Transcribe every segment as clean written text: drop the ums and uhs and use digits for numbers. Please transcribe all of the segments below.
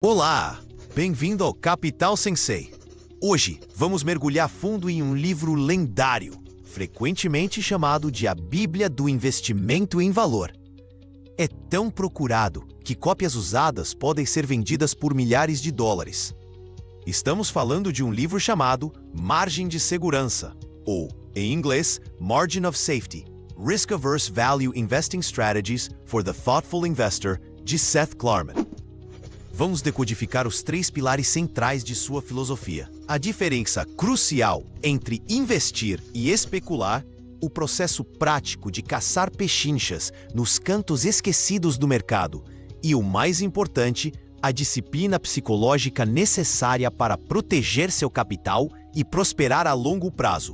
Olá, bem-vindo ao Capital Sensei. Hoje vamos mergulhar fundo em um livro lendário, frequentemente chamado de a Bíblia do Investimento em Valor. É tão procurado que cópias usadas podem ser vendidas por milhares de dólares. Estamos falando de um livro chamado Margem de Segurança, ou, em inglês, Margin of Safety, Risk-Averse Value Investing Strategies for the Thoughtful Investor, de Seth Klarman. Vamos decodificar os três pilares centrais de sua filosofia. A diferença crucial entre investir e especular, o processo prático de caçar pechinchas nos cantos esquecidos do mercado e, o mais importante, a disciplina psicológica necessária para proteger seu capital e prosperar a longo prazo.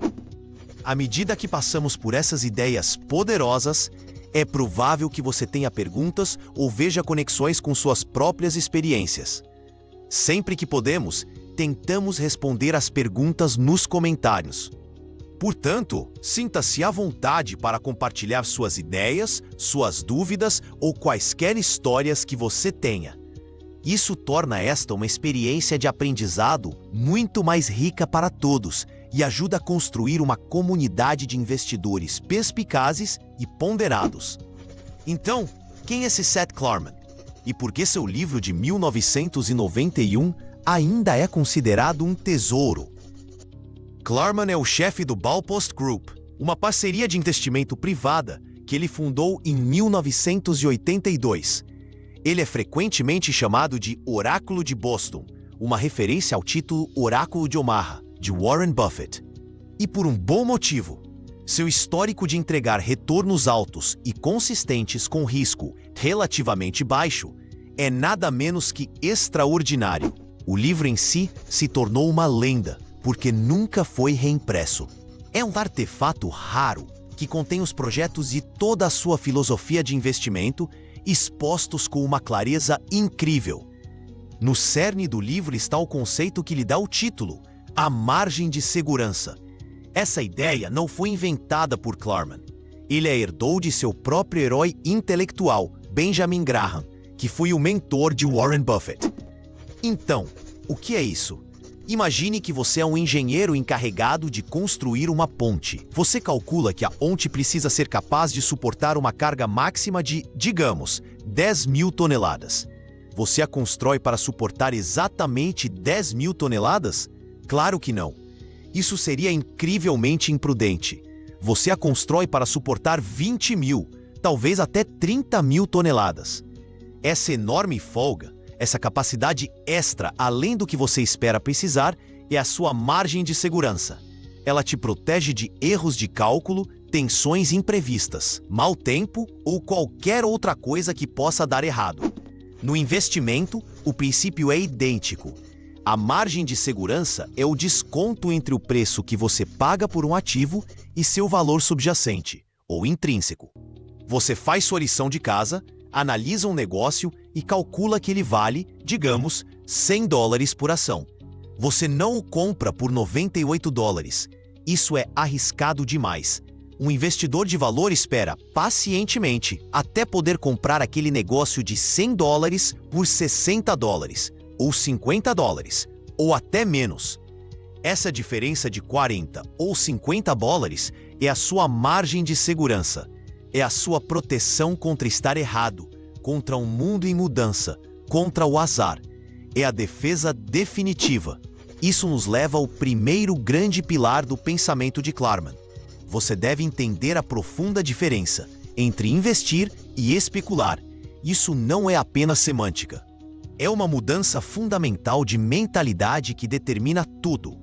À medida que passamos por essas ideias poderosas, é provável que você tenha perguntas ou veja conexões com suas próprias experiências. Sempre que podemos, tentamos responder as perguntas nos comentários. Portanto, sinta-se à vontade para compartilhar suas ideias, suas dúvidas ou quaisquer histórias que você tenha. Isso torna esta uma experiência de aprendizado muito mais rica para todos e ajuda a construir uma comunidade de investidores perspicazes e ponderados. Então, quem é esse Seth Klarman? E por que seu livro de 1991 ainda é considerado um tesouro? Klarman é o chefe do Baupost Group, uma parceria de investimento privada que ele fundou em 1982. Ele é frequentemente chamado de Oráculo de Boston, uma referência ao título Oráculo de Omaha, de Warren Buffett. E por um bom motivo. Seu histórico de entregar retornos altos e consistentes com risco relativamente baixo é nada menos que extraordinário. O livro em si se tornou uma lenda, porque nunca foi reimpresso. É um artefato raro que contém os projetos e toda a sua filosofia de investimento expostos com uma clareza incrível. No cerne do livro está o conceito que lhe dá o título, a margem de segurança. Essa ideia não foi inventada por Klarman. Ele a herdou de seu próprio herói intelectual, Benjamin Graham, que foi o mentor de Warren Buffett. Então, o que é isso? Imagine que você é um engenheiro encarregado de construir uma ponte. Você calcula que a ponte precisa ser capaz de suportar uma carga máxima de, digamos, 10.000 toneladas. Você a constrói para suportar exatamente 10.000 toneladas? Claro que não. Isso seria incrivelmente imprudente. Você a constrói para suportar 20.000, talvez até 30.000 toneladas. Essa enorme folga, essa capacidade extra além do que você espera precisar, é a sua margem de segurança. Ela te protege de erros de cálculo, tensões imprevistas, mau tempo ou qualquer outra coisa que possa dar errado. No investimento, o princípio é idêntico. A margem de segurança é o desconto entre o preço que você paga por um ativo e seu valor subjacente, ou intrínseco. Você faz sua lição de casa, analisa um negócio e calcula que ele vale, digamos, $100 por ação. Você não o compra por $98. Isso é arriscado demais. Um investidor de valor espera pacientemente até poder comprar aquele negócio de $100 por $60. Ou $50, ou até menos. Essa diferença de 40 ou 50 dólares é a sua margem de segurança. É a sua proteção contra estar errado, contra um mundo em mudança, contra o azar. É a defesa definitiva. Isso nos leva ao primeiro grande pilar do pensamento de Klarman. Você deve entender a profunda diferença entre investir e especular. Isso não é apenas semântica. É uma mudança fundamental de mentalidade que determina tudo.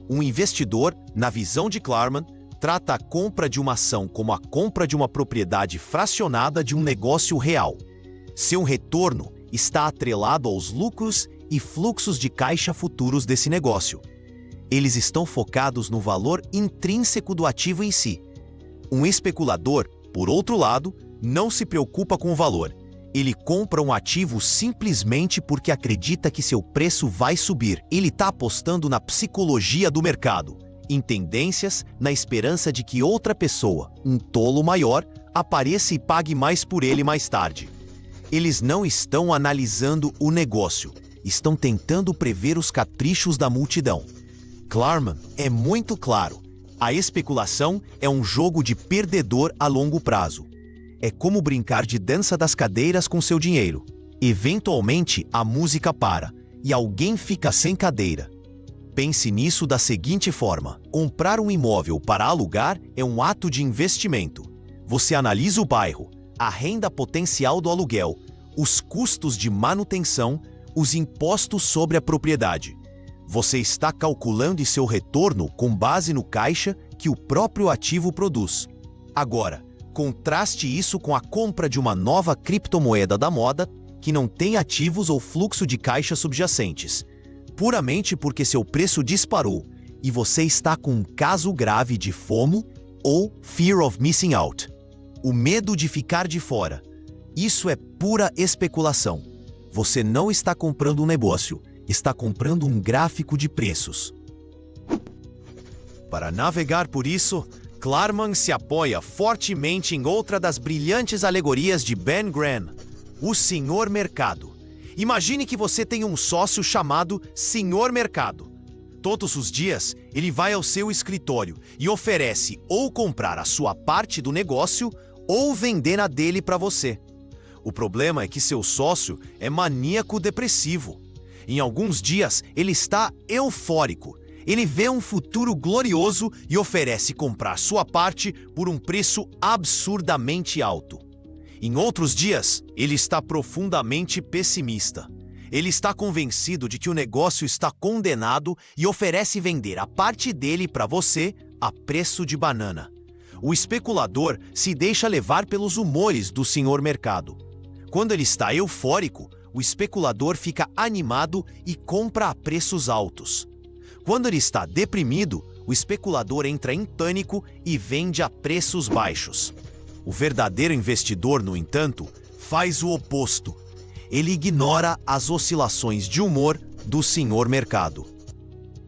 Um investidor, na visão de Klarman, trata a compra de uma ação como a compra de uma propriedade fracionada de um negócio real. Seu retorno está atrelado aos lucros e fluxos de caixa futuros desse negócio. Eles estão focados no valor intrínseco do ativo em si. Um especulador, por outro lado, não se preocupa com o valor. Ele compra um ativo simplesmente porque acredita que seu preço vai subir. Ele está apostando na psicologia do mercado, em tendências, na esperança de que outra pessoa, um tolo maior, apareça e pague mais por ele mais tarde. Eles não estão analisando o negócio. estão tentando prever os caprichos da multidão. Klarman é muito claro. A especulação é um jogo de perdedor a longo prazo. É como brincar de dança das cadeiras com seu dinheiro. Eventualmente, a música para e alguém fica sem cadeira. Pense nisso da seguinte forma: comprar um imóvel para alugar é um ato de investimento. Você analisa o bairro, a renda potencial do aluguel, os custos de manutenção, os impostos sobre a propriedade. Você está calculando seu retorno com base no caixa que o próprio ativo produz. Agora, contraste isso com a compra de uma nova criptomoeda da moda que não tem ativos ou fluxo de caixa subjacentes, puramente porque seu preço disparou e você está com um caso grave de FOMO ou Fear of Missing Out. O medo de ficar de fora. Isso é pura especulação. Você não está comprando um negócio, está comprando um gráfico de preços. Para navegar por isso, Klarman se apoia fortemente em outra das brilhantes alegorias de Ben Graham, o Senhor Mercado. Imagine que você tem um sócio chamado Senhor Mercado. Todos os dias, ele vai ao seu escritório e oferece ou comprar a sua parte do negócio ou vender a dele para você. O problema é que seu sócio é maníaco depressivo. Em alguns dias, ele está eufórico. Ele vê um futuro glorioso e oferece comprar sua parte por um preço absurdamente alto. Em outros dias, ele está profundamente pessimista. Ele está convencido de que o negócio está condenado e oferece vender a parte dele para você a preço de banana. O especulador se deixa levar pelos humores do senhor mercado. Quando ele está eufórico, o especulador fica animado e compra a preços altos. Quando ele está deprimido, o especulador entra em pânico e vende a preços baixos. O verdadeiro investidor, no entanto, faz o oposto. Ele ignora as oscilações de humor do senhor mercado.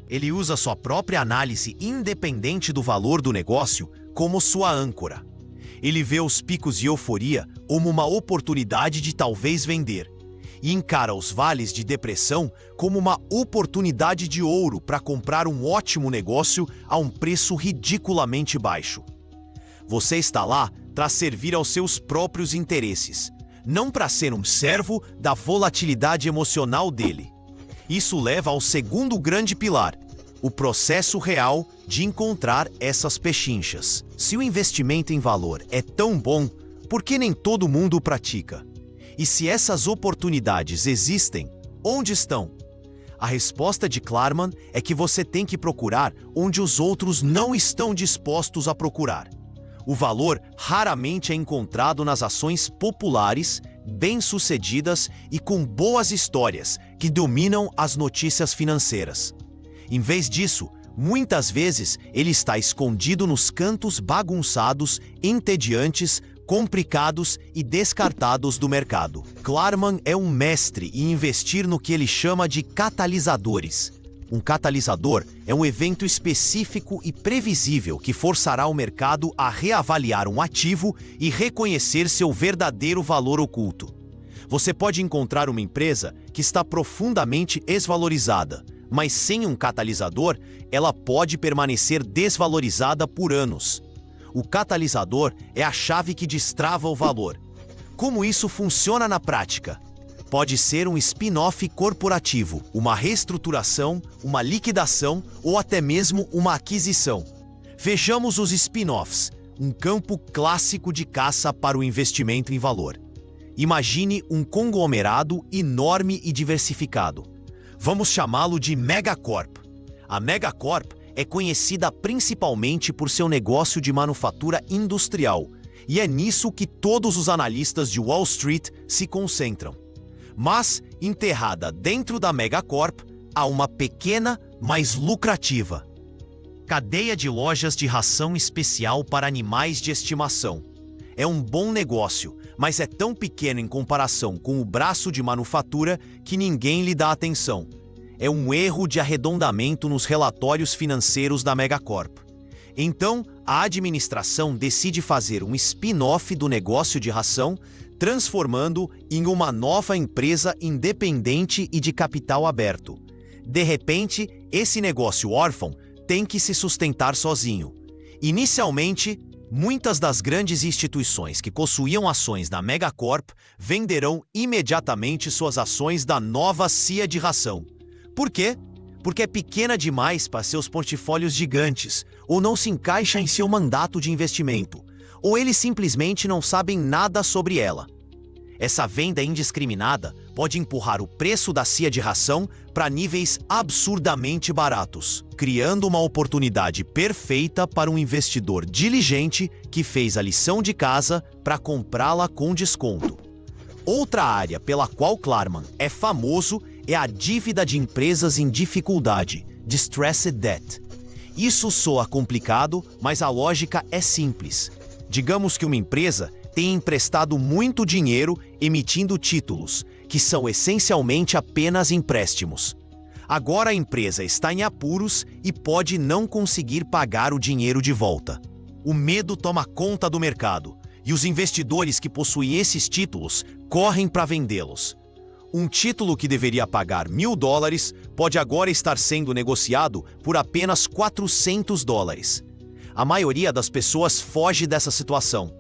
Ele usa sua própria análise independente do valor do negócio como sua âncora. Ele vê os picos de euforia como uma oportunidade de talvez vender e encara os vales de depressão como uma oportunidade de ouro para comprar um ótimo negócio a um preço ridiculamente baixo. Você está lá para servir aos seus próprios interesses, não para ser um servo da volatilidade emocional dele. Isso leva ao segundo grande pilar, o processo real de encontrar essas pechinchas. Se o investimento em valor é tão bom, por que nem todo mundo o pratica? E se essas oportunidades existem, onde estão? A resposta de Klarman é que você tem que procurar onde os outros não estão dispostos a procurar. O valor raramente é encontrado nas ações populares, bem-sucedidas e com boas histórias que dominam as notícias financeiras. Em vez disso, muitas vezes ele está escondido nos cantos bagunçados, entediantes, complicados e descartados do mercado. Klarman é um mestre em investir no que ele chama de catalisadores. Um catalisador é um evento específico e previsível que forçará o mercado a reavaliar um ativo e reconhecer seu verdadeiro valor oculto. Você pode encontrar uma empresa que está profundamente desvalorizada, mas sem um catalisador, ela pode permanecer desvalorizada por anos. O catalisador é a chave que destrava o valor. Como isso funciona na prática? Pode ser um spin-off corporativo, uma reestruturação, uma liquidação ou até mesmo uma aquisição. Vejamos os spin-offs, um campo clássico de caça para o investimento em valor. Imagine um conglomerado enorme e diversificado. Vamos chamá-lo de Megacorp. A Megacorp é conhecida principalmente por seu negócio de manufatura industrial, e é nisso que todos os analistas de Wall Street se concentram. Mas, enterrada dentro da Megacorp, há uma pequena, mas lucrativa cadeia de lojas de ração especial para animais de estimação. É um bom negócio, mas é tão pequeno em comparação com o braço de manufatura que ninguém lhe dá atenção. É um erro de arredondamento nos relatórios financeiros da Megacorp. Então, a administração decide fazer um spin-off do negócio de ração, transformando em uma nova empresa independente e de capital aberto. De repente, esse negócio órfão tem que se sustentar sozinho. Inicialmente, muitas das grandes instituições que possuíam ações na Megacorp venderão imediatamente suas ações da nova CIA de ração. Por quê? Porque é pequena demais para seus portfólios gigantes, ou não se encaixa em seu mandato de investimento, ou eles simplesmente não sabem nada sobre ela. Essa venda indiscriminada pode empurrar o preço da CIA de ração para níveis absurdamente baratos, criando uma oportunidade perfeita para um investidor diligente que fez a lição de casa para comprá-la com desconto. Outra área pela qual Klarman é famoso é a dívida de empresas em dificuldade, distressed debt. Isso soa complicado, mas a lógica é simples. Digamos que uma empresa tem emprestado muito dinheiro emitindo títulos, que são essencialmente apenas empréstimos. Agora a empresa está em apuros e pode não conseguir pagar o dinheiro de volta. O medo toma conta do mercado, e os investidores que possuem esses títulos correm para vendê-los. Um título que deveria pagar $1.000 pode agora estar sendo negociado por apenas $400. A maioria das pessoas foge dessa situação.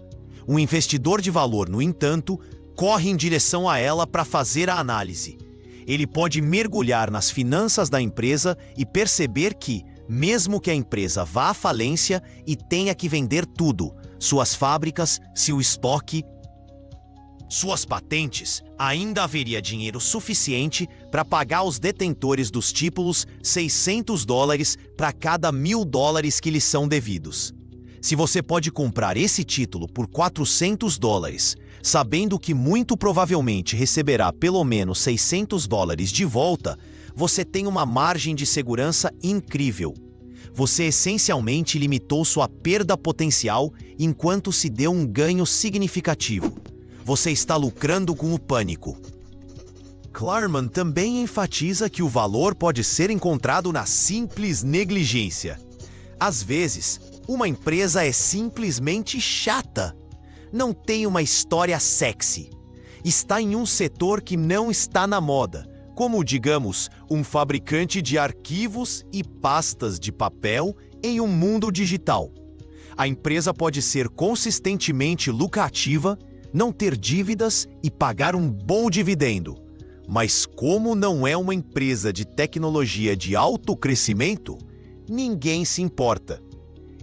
Um investidor de valor, no entanto, corre em direção a ela para fazer a análise. Ele pode mergulhar nas finanças da empresa e perceber que, mesmo que a empresa vá à falência e tenha que vender tudo, suas fábricas, seu estoque, suas patentes, ainda haveria dinheiro suficiente para pagar aos detentores dos títulos $600 para cada $1.000 que lhes são devidos. Se você pode comprar esse título por $400, sabendo que muito provavelmente receberá pelo menos $600 de volta, você tem uma margem de segurança incrível. Você essencialmente limitou sua perda potencial enquanto se deu um ganho significativo. Você está lucrando com o pânico. Klarman também enfatiza que o valor pode ser encontrado na simples negligência. Às vezes, uma empresa é simplesmente chata. Não tem uma história sexy. Está em um setor que não está na moda, como, digamos, um fabricante de arquivos e pastas de papel em um mundo digital. A empresa pode ser consistentemente lucrativa, não ter dívidas e pagar um bom dividendo. Mas como não é uma empresa de tecnologia de alto crescimento, ninguém se importa.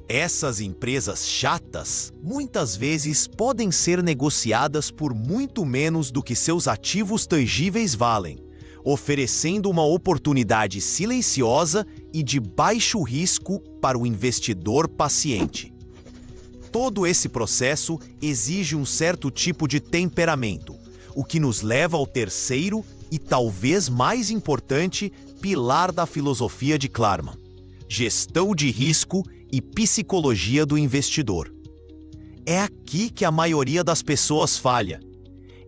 Essas empresas chatas muitas vezes podem ser negociadas por muito menos do que seus ativos tangíveis valem, oferecendo uma oportunidade silenciosa e de baixo risco para o investidor paciente. Todo esse processo exige um certo tipo de temperamento, o que nos leva ao terceiro e talvez mais importante pilar da filosofia de Klarman: gestão de risco e psicologia do investidor. É aqui que a maioria das pessoas falha.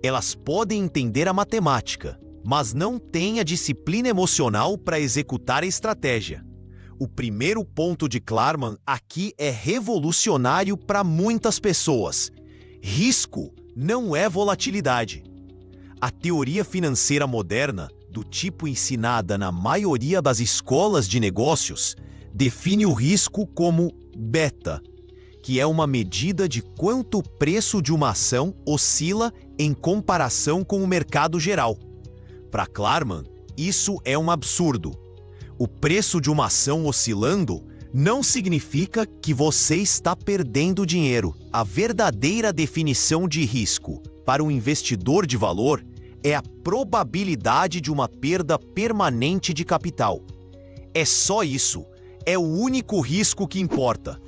Elas podem entender a matemática, mas não têm a disciplina emocional para executar a estratégia. O primeiro ponto de Klarman aqui é revolucionário para muitas pessoas. Risco não é volatilidade. A teoria financeira moderna, do tipo ensinada na maioria das escolas de negócios, define o risco como beta, que é uma medida de quanto o preço de uma ação oscila em comparação com o mercado geral. Para Klarman, isso é um absurdo. O preço de uma ação oscilando não significa que você está perdendo dinheiro. A verdadeira definição de risco para um investidor de valor é a probabilidade de uma perda permanente de capital. É só isso. É o único risco que importa.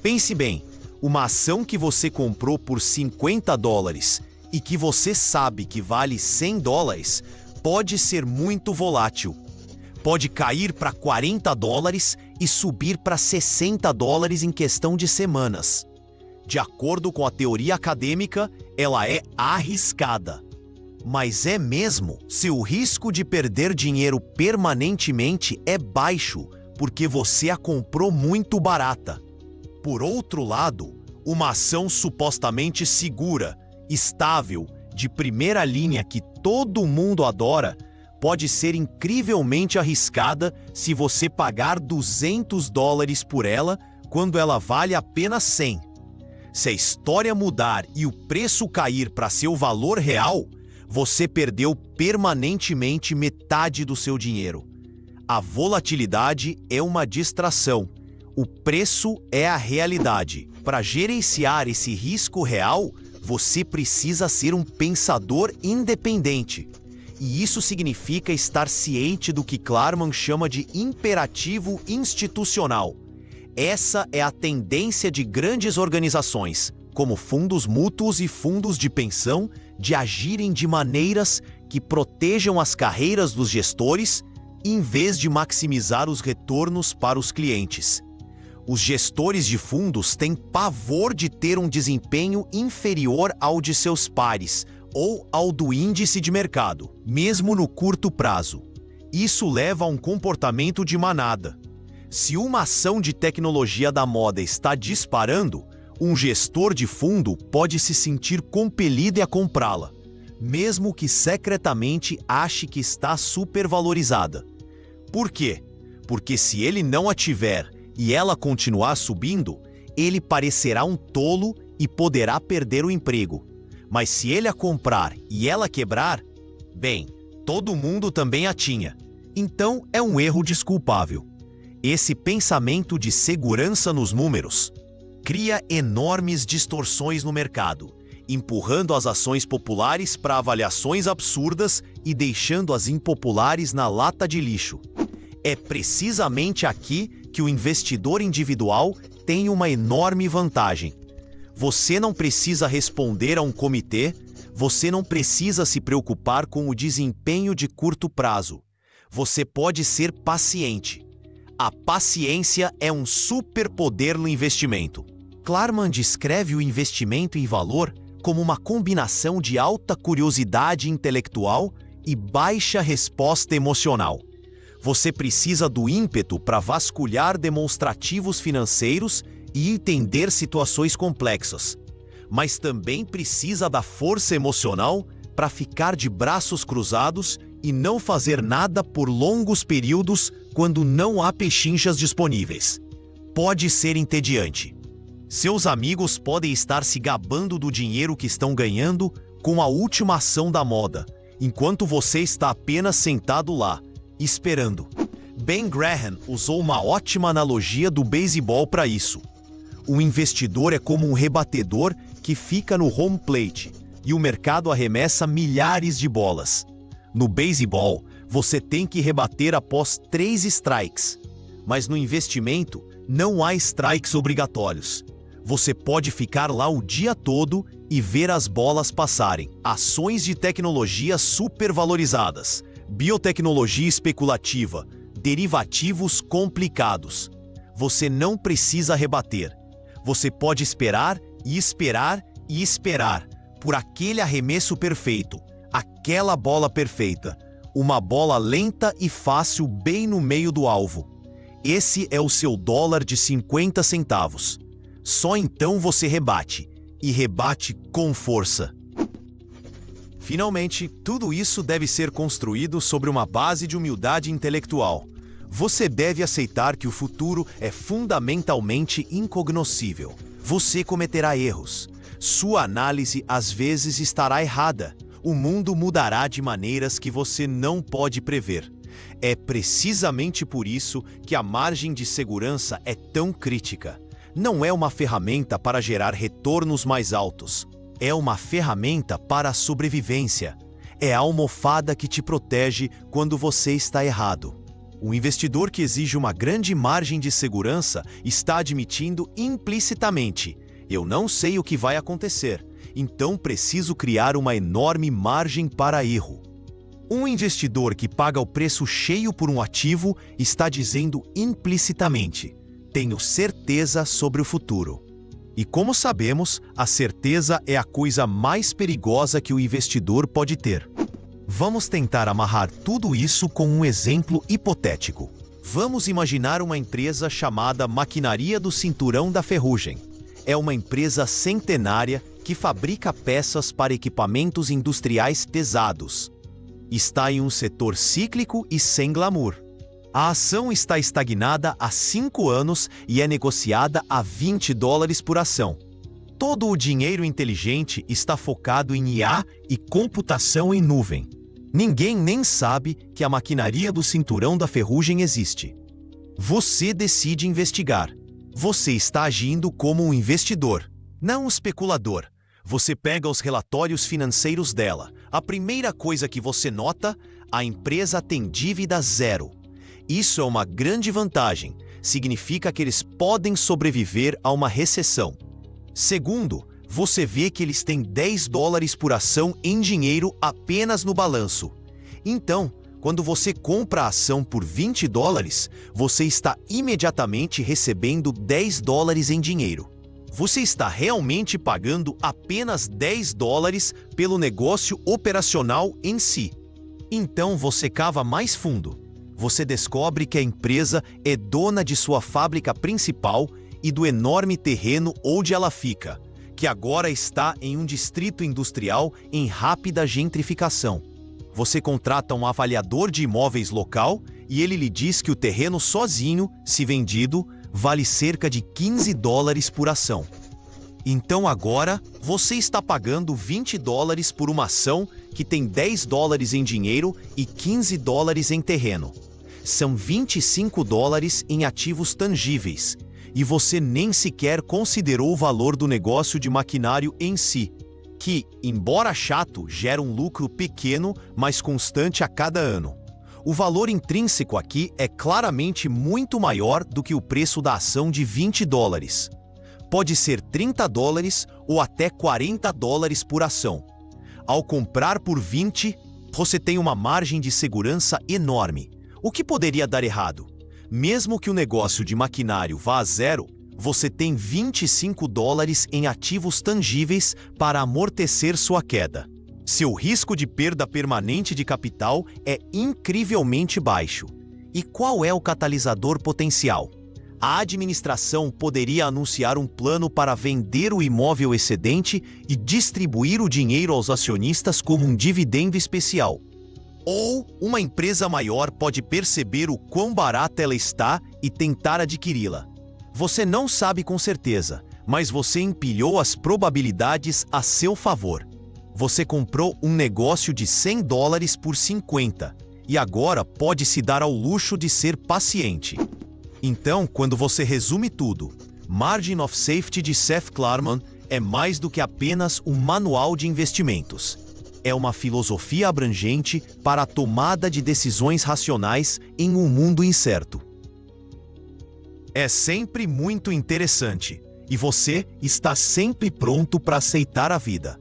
Pense bem, uma ação que você comprou por $50 e que você sabe que vale $100 pode ser muito volátil. Pode cair para $40 e subir para $60 em questão de semanas. De acordo com a teoria acadêmica, ela é arriscada. Mas é mesmo se o risco de perder dinheiro permanentemente é baixo, porque você a comprou muito barata. Por outro lado, uma ação supostamente segura, estável de primeira linha que todo mundo adora pode ser incrivelmente arriscada se você pagar $200 por ela quando ela vale apenas 100. Se a história mudar e o preço cair para seu valor real, você perdeu permanentemente metade do seu dinheiro. A volatilidade é uma distração. O preço é a realidade. Para gerenciar esse risco real, você precisa ser um pensador independente. E isso significa estar ciente do que Klarman chama de imperativo institucional. Essa é a tendência de grandes organizações, como fundos mútuos e fundos de pensão, de agirem de maneiras que protejam as carreiras dos gestores, em vez de maximizar os retornos para os clientes. Os gestores de fundos têm pavor de ter um desempenho inferior ao de seus pares ou ao do índice de mercado, mesmo no curto prazo. Isso leva a um comportamento de manada. Se uma ação de tecnologia da moda está disparando, um gestor de fundo pode se sentir compelido a comprá-la, mesmo que secretamente ache que está supervalorizada. Por quê? Porque se ele não a tiver e ela continuar subindo, ele parecerá um tolo e poderá perder o emprego. Mas se ele a comprar e ela quebrar, bem, todo mundo também a tinha. Então é um erro desculpável. Esse pensamento de segurança nos números cria enormes distorções no mercado, empurrando as ações populares para avaliações absurdas e deixando as impopulares na lata de lixo. É precisamente aqui que o investidor individual tem uma enorme vantagem. Você não precisa responder a um comitê, você não precisa se preocupar com o desempenho de curto prazo. Você pode ser paciente. A paciência é um superpoder no investimento. Klarman descreve o investimento em valor como uma combinação de alta curiosidade intelectual e baixa resposta emocional. Você precisa do ímpeto para vasculhar demonstrativos financeiros e entender situações complexas, mas também precisa da força emocional para ficar de braços cruzados e não fazer nada por longos períodos quando não há pechinchas disponíveis. Pode ser entediante. Seus amigos podem estar se gabando do dinheiro que estão ganhando com a última ação da moda, enquanto você está apenas sentado lá, esperando. Ben Graham usou uma ótima analogia do beisebol para isso. O investidor é como um rebatedor que fica no home plate e o mercado arremessa milhares de bolas. No beisebol, você tem que rebater após 3 strikes. Mas no investimento, não há strikes obrigatórios. Você pode ficar lá o dia todo e ver as bolas passarem. Ações de tecnologia supervalorizadas, biotecnologia especulativa, derivativos complicados. Você não precisa rebater. Você pode esperar e esperar e esperar por aquele arremesso perfeito, aquela bola perfeita, uma bola lenta e fácil bem no meio do alvo. Esse é o seu dólar de 50 centavos. Só então você rebate, e rebate com força. Finalmente, tudo isso deve ser construído sobre uma base de humildade intelectual. Você deve aceitar que o futuro é fundamentalmente incognoscível. Você cometerá erros. Sua análise às vezes estará errada. O mundo mudará de maneiras que você não pode prever. É precisamente por isso que a margem de segurança é tão crítica. Não é uma ferramenta para gerar retornos mais altos. É uma ferramenta para a sobrevivência. É a almofada que te protege quando você está errado. O investidor que exige uma grande margem de segurança está admitindo implicitamente: eu não sei o que vai acontecer, então preciso criar uma enorme margem para erro. Um investidor que paga o preço cheio por um ativo está dizendo implicitamente: tenho certeza sobre o futuro. E como sabemos, a certeza é a coisa mais perigosa que o investidor pode ter. Vamos tentar amarrar tudo isso com um exemplo hipotético. Vamos imaginar uma empresa chamada Maquinaria do Cinturão da Ferrugem. É uma empresa centenária que fabrica peças para equipamentos industriais pesados. Está em um setor cíclico e sem glamour. A ação está estagnada há 5 anos e é negociada a $20 por ação. Todo o dinheiro inteligente está focado em IA e computação em nuvem. Ninguém nem sabe que a maquinaria do cinturão da ferrugem existe. Você decide investigar. Você está agindo como um investidor, não um especulador. Você pega os relatórios financeiros dela. A primeira coisa que você nota, a empresa tem dívida zero. Isso é uma grande vantagem. Significa que eles podem sobreviver a uma recessão. Segundo, você vê que eles têm $10 por ação em dinheiro apenas no balanço. Então, quando você compra a ação por $20, você está imediatamente recebendo $10 em dinheiro. Você está realmente pagando apenas $10 pelo negócio operacional em si. Então você cava mais fundo. Você descobre que a empresa é dona de sua fábrica principal e do enorme terreno onde ela fica, que agora está em um distrito industrial em rápida gentrificação. Você contrata um avaliador de imóveis local e ele lhe diz que o terreno sozinho, se vendido, vale cerca de $15 por ação. Então agora, você está pagando $20 por uma ação que tem $10 em dinheiro e $15 em terreno. São $25 em ativos tangíveis. E você nem sequer considerou o valor do negócio de maquinário em si, que, embora chato, gera um lucro pequeno, mas constante a cada ano. O valor intrínseco aqui é claramente muito maior do que o preço da ação de $20. Pode ser $30 ou até $40 por ação. Ao comprar por 20, você tem uma margem de segurança enorme. O que poderia dar errado? Mesmo que o negócio de maquinário vá a zero, você tem $25 em ativos tangíveis para amortecer sua queda. Seu risco de perda permanente de capital é incrivelmente baixo. E qual é o catalisador potencial? A administração poderia anunciar um plano para vender o imóvel excedente e distribuir o dinheiro aos acionistas como um dividendo especial. Ou uma empresa maior pode perceber o quão barata ela está e tentar adquiri-la. Você não sabe com certeza, mas você empilhou as probabilidades a seu favor. Você comprou um negócio de $100 por 50 e agora pode se dar ao luxo de ser paciente. Então, quando você resume tudo, Margin of Safety de Seth Klarman é mais do que apenas um manual de investimentos. É uma filosofia abrangente para a tomada de decisões racionais em um mundo incerto. É sempre muito interessante, e você está sempre pronto para aceitar a vida.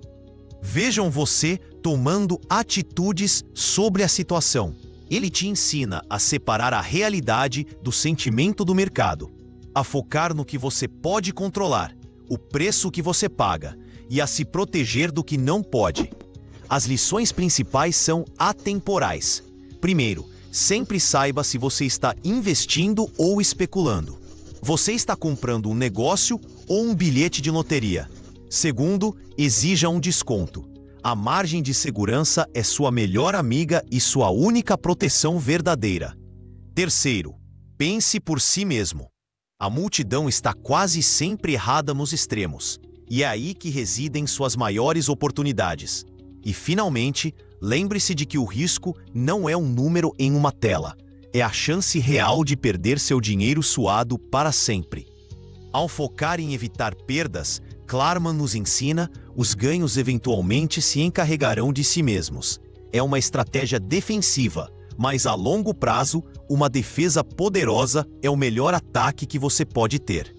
Vejam você tomando atitudes sobre a situação. Ele te ensina a separar a realidade do sentimento do mercado, a focar no que você pode controlar, o preço que você paga, e a se proteger do que não pode. As lições principais são atemporais. Primeiro, sempre saiba se você está investindo ou especulando. Você está comprando um negócio ou um bilhete de loteria. Segundo, exija um desconto. A margem de segurança é sua melhor amiga e sua única proteção verdadeira. Terceiro, pense por si mesmo. A multidão está quase sempre errada nos extremos, e é aí que residem suas maiores oportunidades. E, finalmente, lembre-se de que o risco não é um número em uma tela. É a chance real de perder seu dinheiro suado para sempre. Ao focar em evitar perdas, Klarman nos ensina, os ganhos eventualmente se encarregarão de si mesmos. É uma estratégia defensiva, mas a longo prazo, uma defesa poderosa é o melhor ataque que você pode ter.